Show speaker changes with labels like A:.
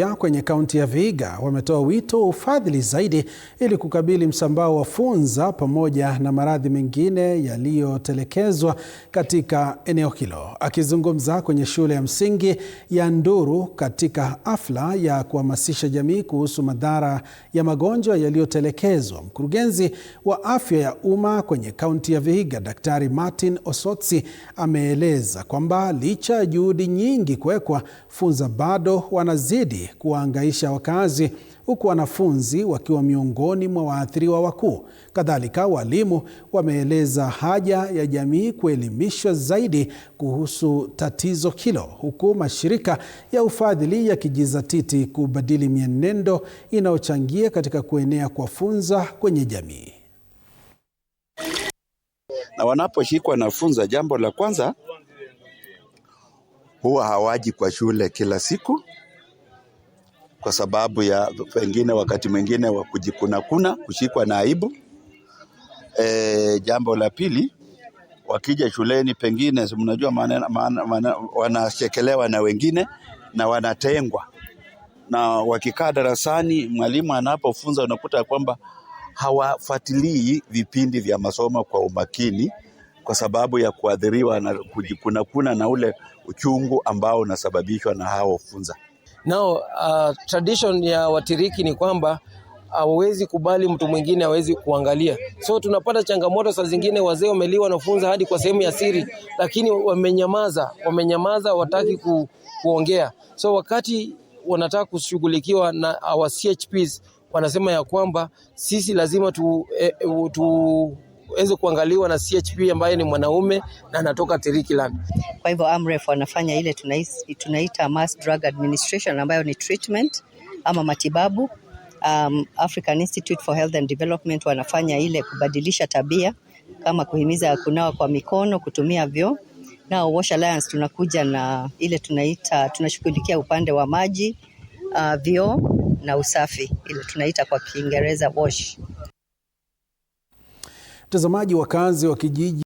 A: Kwenye kaunti ya Vihiga wametoa wito wa ufadhili zaidi ili kukabili msambao wa funza pamoja na maradhi mengine yaliyotelekezwa katika eneo hilo. Akizungumza kwenye shule ya msingi ya Nduru katika hafla ya kuhamasisha jamii kuhusu madhara ya magonjwa yaliyotelekezwa, mkurugenzi wa afya ya umma kwenye kaunti ya Vihiga, Daktari Martin Osotsi, ameeleza kwamba licha ya juhudi nyingi kuwekwa, funza bado wanazidi kuwahangaisha wakazi, huku wanafunzi wakiwa miongoni mwa waathiriwa wakuu. Kadhalika, walimu wameeleza haja ya jamii kuelimishwa zaidi kuhusu tatizo hilo, huku mashirika ya ufadhili yakijizatiti kubadili mienendo inayochangia katika kuenea kwa funza kwenye jamii.
B: Na wanaposhikwa na funza, jambo la kwanza huwa hawaji kwa shule kila siku, kwa sababu ya pengine wakati mwingine wa kujikuna, kushikwa na aibu. Jambo la pili, wakija shuleni pengine mnajua wanachekelewa na wengine na wanatengwa. Na wakikaa darasani, mwalimu anapofunza unakuta kwamba hawafuatilii vipindi vya masomo kwa umakini kwa sababu ya kuadhiriwa na kujikuna na ule uchungu ambao unasababishwa na hao funza.
C: Now, tradition ya Watiriki ni kwamba hawezi kubali mtu mwingine hawezi kuangalia. So tunapata changamoto saa zingine, wazee wameliwa na funza hadi kwa sehemu ya siri, lakini wamenyamaza wataki kuongea. So wakati wanataka kushughulikiwa na our CHPs, wanasema ya kwamba sisi lazima tuweze kuangaliwa na CHP ambaye ni mwanaume na anatoka Tiriki Land.
D: Kwa hivyo AMREF wanafanya ile tunaita mass drug administration, ambayo ni treatment ama matibabu. African Institute for Health and Development wanafanya ile kubadilisha tabia, kama kuhimiza kunawa kwa mikono, kutumia vyoo. Na Wash Alliance tunakuja na ile tunashughulikia upande wa maji, vyoo na usafi, ile tunaita kwa Kiingereza wash.
A: Mtazamaji, wakazi wa kijiji